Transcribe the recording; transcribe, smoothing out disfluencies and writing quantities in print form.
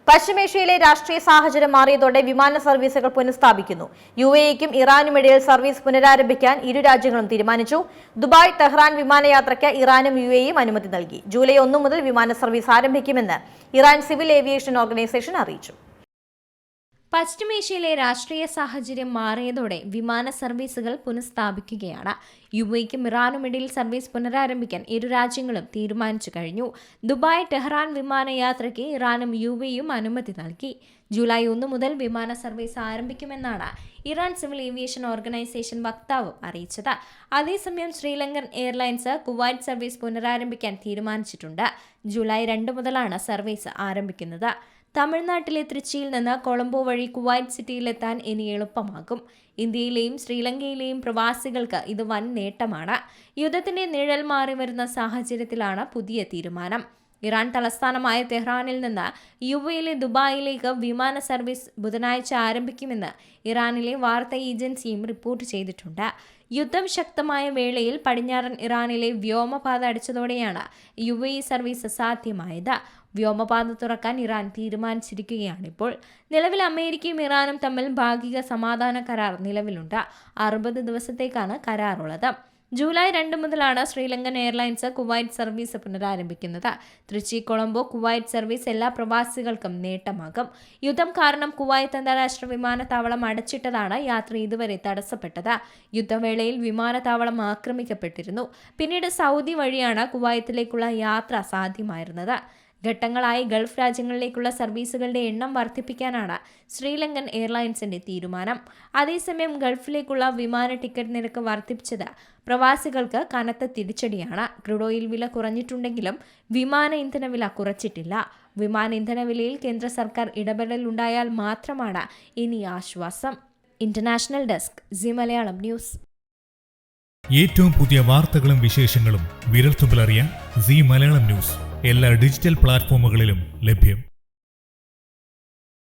പശ്ചിമേഷ്യയിലെ രാഷ്ട്രീയ സാഹചര്യം മാറിയതോടെ വിമാന സർവീസുകൾ പുനഃസ്ഥാപിക്കുന്നു. UAE-ക്കും ഇറാനുമിടയിൽ സർവീസ് പുനരാരംഭിക്കാൻ ഇരു രാജ്യങ്ങളും തീരുമാനിച്ചു. ദുബായ് തെഹ്റാൻ വിമാനയാത്രയ്ക്ക് ഇറാനും UAE-യും അനുമതി നൽകി. ജൂലൈ 1 മുതൽ വിമാന സർവീസ് ആരംഭിക്കുമെന്ന് ഇറാൻ സിവിൽ ഏവിയേഷൻ ഓർഗനൈസേഷൻ അറിയിച്ചു. പശ്ചിമേഷ്യയിലെ രാഷ്ട്രീയ സാഹചര്യം മാറിയതോടെ വിമാന സർവീസുകൾ പുനഃസ്ഥാപിക്കുകയാണ്. UAE-ക്കും ഇറാനുമിടയിൽ സർവീസ് പുനരാരംഭിക്കാൻ ഇരു രാജ്യങ്ങളും തീരുമാനിച്ചു കഴിഞ്ഞു. ദുബായ് ടെഹ്റാൻ വിമാനയാത്രയ്ക്ക് ഇറാനും UAE-യും അനുമതി നൽകി. ജൂലൈ 1 മുതൽ വിമാന സർവീസ് ആരംഭിക്കുമെന്നാണ് ഇറാൻ സിവിൽ ഏവിയേഷൻ ഓർഗനൈസേഷൻ വക്താവ് അറിയിച്ചത്. അതേസമയം ശ്രീലങ്കൻ എയർലൈൻസ് കുവൈറ്റ് സർവീസ് പുനരാരംഭിക്കാൻ തീരുമാനിച്ചിട്ടുണ്ട്. ജൂലൈ 2 മുതലാണ് സർവീസ് ആരംഭിക്കുന്നത്. തമിഴ്നാട്ടിലെ തൃച്ചിയിൽ നിന്ന് കൊളംബോ വഴി കുവൈറ്റ് സിറ്റിയിലെത്താൻ ഇനി എളുപ്പമാകും. ഇന്ത്യയിലെയും ശ്രീലങ്കയിലെയും പ്രവാസികൾക്ക് ഇത് വൻ നേട്ടമാണ്. യുദ്ധത്തിന്റെ നിഴൽ മാറി വരുന്ന സാഹചര്യത്തിലാണ് പുതിയ തീരുമാനം. ഇറാൻ തലസ്ഥാനമായ തെഹ്റാനിൽ നിന്ന് UAE-യിലെ ദുബായിലേക്ക് വിമാന സർവീസ് ബുധനാഴ്ച ആരംഭിക്കുമെന്ന് ഇറാനിലെ വാർത്താ ഏജൻസിയും റിപ്പോർട്ട് ചെയ്തിട്ടുണ്ട്. യുദ്ധം ശക്തമായ വേളയിൽ പടിഞ്ഞാറൻ ഇറാനിലെ വ്യോമപാത അടച്ചതോടെയാണ് UAE സർവീസ് സാധ്യമായത്. വ്യോമപാത തുറക്കാൻ ഇറാൻ തീരുമാനിച്ചിരിക്കുകയാണിപ്പോൾ. നിലവിൽ അമേരിക്കയും ഇറാനും തമ്മിൽ ഭാഗിക സമാധാന കരാർ നിലവിലുണ്ട്. 60 ദിവസത്തേക്കാണ് കരാറുള്ളത്. ജൂലൈ 2 മുതലാണ് ശ്രീലങ്കൻ എയർലൈൻസ് കുവൈറ്റ് സർവീസ് പുനരാരംഭിക്കുന്നത്. തൃച്ചി കൊളംബോ കുവൈറ്റ് സർവീസ് എല്ലാ പ്രവാസികൾക്കും നേട്ടമാകും. യുദ്ധം കാരണം കുവൈത്ത് അന്താരാഷ്ട്ര വിമാനത്താവളം അടച്ചിട്ടതാണ് യാത്ര ഇതുവരെ തടസ്സപ്പെട്ടത്. യുദ്ധവേളയിൽ വിമാനത്താവളം ആക്രമിക്കപ്പെട്ടിരുന്നു. പിന്നീട് സൗദി വഴിയാണ് കുവൈത്തിലേക്കുള്ള യാത്ര സാധ്യമായിരുന്നത്. ഘട്ടങ്ങളായി ഗൾഫ് രാജ്യങ്ങളിലേക്കുള്ള സർവീസുകളുടെ എണ്ണം വർദ്ധിപ്പിക്കാനാണ് ശ്രീലങ്കൻ എയർലൈൻസിന്റെ തീരുമാനം. അതേസമയം ഗൾഫിലേക്കുള്ള വിമാന ടിക്കറ്റ് നിരക്ക് വർദ്ധിപ്പിച്ചത് പ്രവാസികൾക്ക് കനത്ത തിരിച്ചടിയാണ്. ക്രൂഡ് ഓയിൽ വില കുറഞ്ഞിട്ടുണ്ടെങ്കിലും വിമാന ഇന്ധന വില കുറച്ചിട്ടില്ല. വിമാന ഇന്ധന വിലയിൽ കേന്ദ്ര സർക്കാർ ഇടപെടൽ ഉണ്ടായാൽ മാത്രമാണ് ഇനി ആശ്വാസം. International desk C Malayalam news. ഏറ്റവും പുതിയ വാർത്തകളും വിശേഷങ്ങളും വിരൽത്തുമ്പിലറിയാൻ സി മലയാളം ന്യൂസ് എല്ലാ ഡിജിറ്റൽ പ്ലാറ്റ്ഫോമുകളിലും ലഭ്യം.